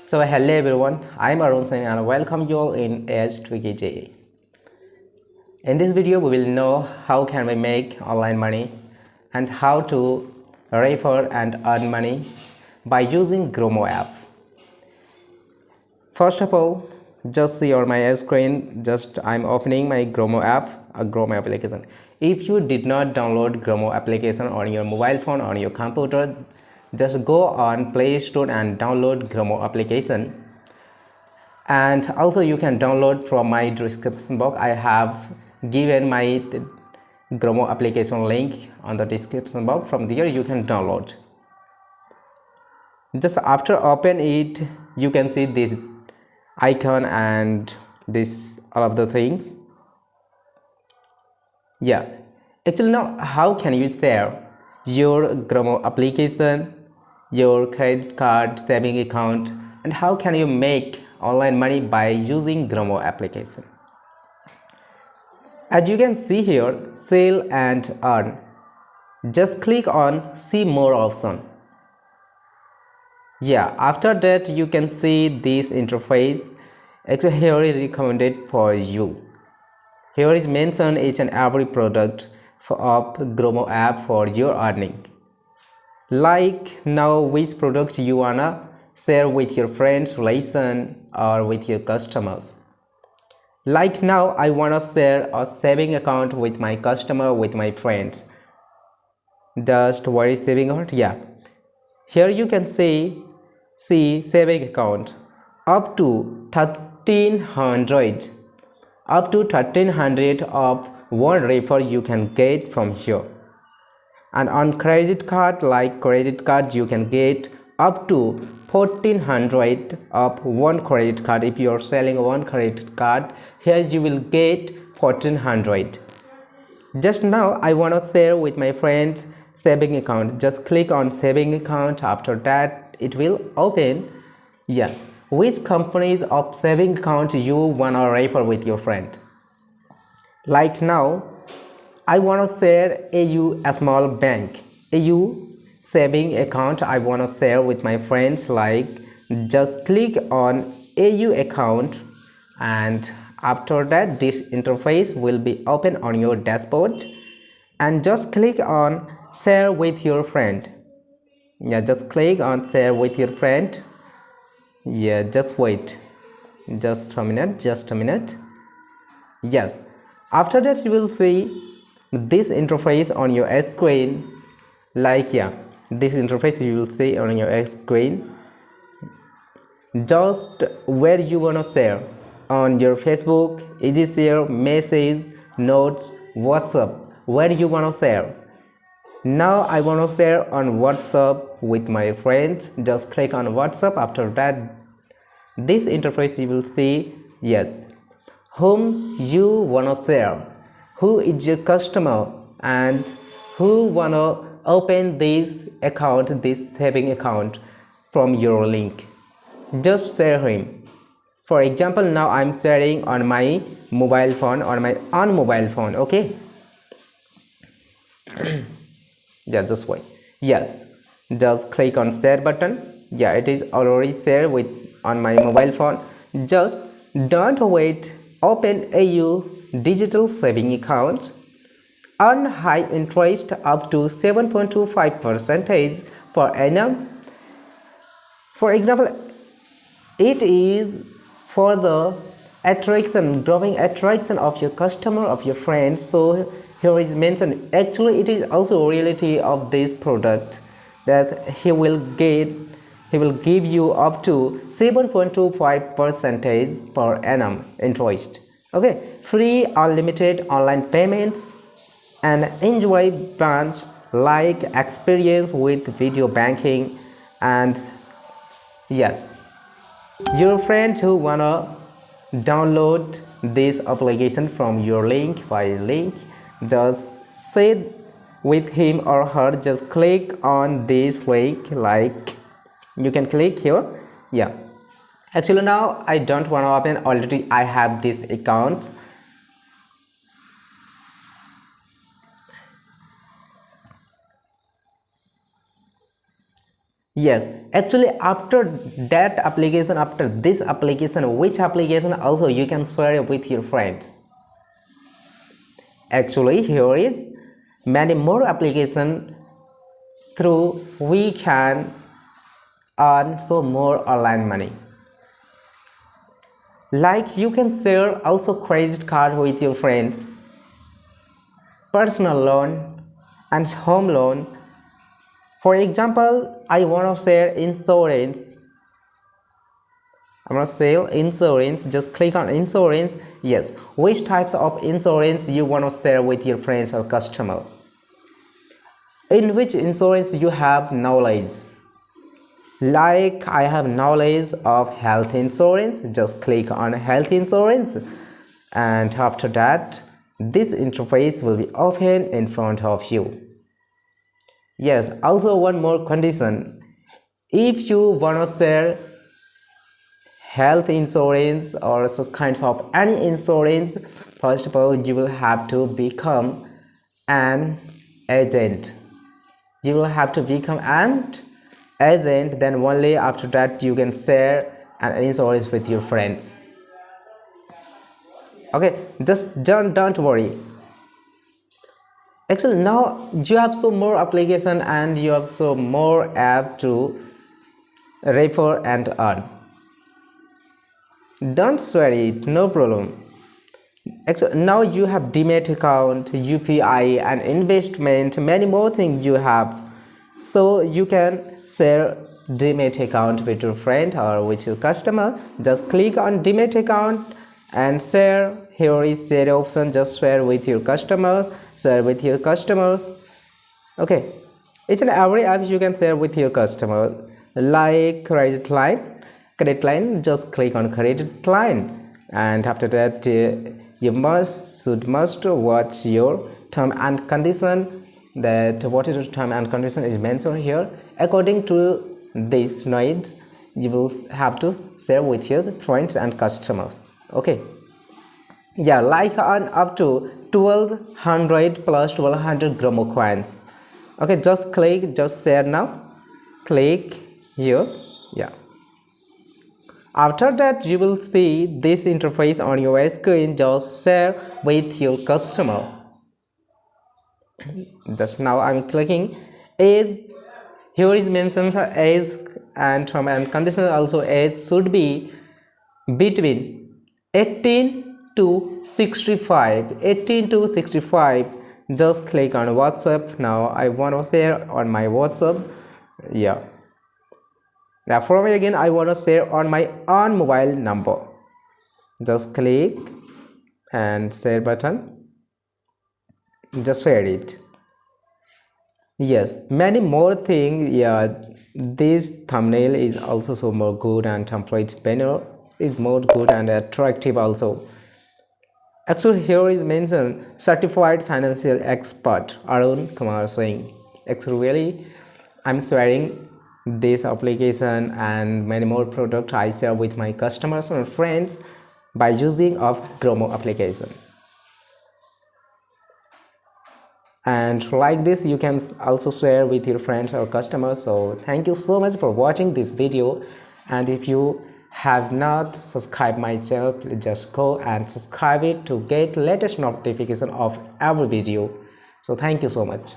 So hello everyone, I'm Arun Singh and welcome you all in astkja. In this video we will know how can we make online money and how to refer and earn money by using Gromo app. First of all, just see on my screen, I'm opening my Gromo app, a Gromo application. If you did not download Gromo application on your mobile phone or on your computer, just go on Play Store and download Gromo application. And also you can download from my description box. I have given my Gromo application link on the description box. From there you can download. Just after open it, you can see this icon and this all of the things. Yeah, actually now how can you share your Gromo application, your credit card, saving account, and how can you make online money by using Gromo application? As you can see here, sell and earn. Just click on see more option. Yeah, after that you can see this interface. Actually here is recommended for you. Here is mentioned each and every product of Gromo app for your earning. Like now which product you wanna share with your friends, relation, or with your customers. Like now I wanna share a saving account with my customer, with my friends. Just what is saving account? Yeah, here you can see saving account up to 1300 of one refer you can get from here. And on credit card, like credit card, you can get up to 1400 of one credit card. If you are selling one credit card, here you will get 1400. Just now I want to share with my friends saving account. Just click on saving account. After that it will open. Yeah, which companies of saving account you want to refer with your friend. Like now I want to share AU, a small bank, AU saving account I want to share with my friends. Like just click on AU account, and after that this interface will be open on your dashboard, and just click on share with your friend. Yeah, just click on share with your friend. Yeah, just wait just a minute. Yes, after that you will see this interface on your screen. Like yeah, this interface you will see on your screen. Just where you wanna share on your Facebook, easy share, message, notes, WhatsApp, where you wanna share. Now I wanna share on WhatsApp with my friends. Just click on WhatsApp. After that this interface you will see, yes, whom you wanna share, who is your customer, and who wanna open this account, this saving account from your link. Just share him. For example, now I'm sharing on my mobile phone, on my own mobile phone. Okay, yeah, just wait. Yes, just click on share button. Yeah, it is already shared with on my mobile phone. Just don't wait, open AU digital saving account, earn high interest up to 7.25% per annum. For example, it is for the attraction, growing attraction of your customer, of your friends. So here is mentioned, actually it is also a reality of this product, that he will give you up to 7.25% per annum interest. Okay, free unlimited online payments, and enjoy branch like experience with video banking. And yes, your friends who wanna download this application from your link, by link, just say with him or her, just click on this link. Like you can click here. Yeah, actually now I don't want to open, already I have this account. Yes, actually after that application, after this application, which application also you can share with your friends? Actually here is many more application through we can earn so more online money. Like you can share also credit card with your friends, personal loan and home loan. For example, I want to share insurance. I'm going to sell insurance. Just click on insurance. Yes, which types of insurance you want to share with your friends or customer? In which insurance you have knowledge? Like I have knowledge of health insurance. Just click on health insurance, and after that this interface will be open in front of you. Yes, also one more condition. If you want to share health insurance or such kinds of any insurance, first of all you will have to become an agent. You will have to become an agent, then only after that you can share an insurance with your friends. Okay, just don't worry. Actually now you have so more application and you have so more app to refer and earn. Don't swear it, no problem. Actually now you have demat account, UPI and investment, many more things you have. So you can share demat account with your friend or with your customer. Just click on demat account and share. Here is share option. Just share with your customers. Share with your customers. Okay, each and every app you can share with your customer. Like credit line. Just click on credit line, and after that you should watch your term and condition. That what is the term and condition is mentioned here. According to these needs, you will have to share with your friends and customers. Okay, yeah, like on up to 1200 plus 1200 Gromo coins. Okay, just click, just share now. Click here. Yeah, after that you will see this interface on your screen. Just share with your customer. Just now I'm clicking age. Here is mentioned age and term and condition. Also age should be between 18 to 65. 18 to 65. Just click on WhatsApp. Now I want to share on my WhatsApp. Yeah, now for me again I want to share on my own mobile number. Just click and share button. Just share it. Yes, many more things. Yeah, this thumbnail is also so more good, and template banner is more good and attractive also. Actually here is mentioned certified financial expert Arun Singh. Actually really I'm sharing this application and many more products I share with my customers and friends by using of Gromo application. And like this you can also share with your friends or customers. So thank you so much for watching this video, and if you have not subscribed my channel, please just go and subscribe it to get latest notification of every video. So thank you so much.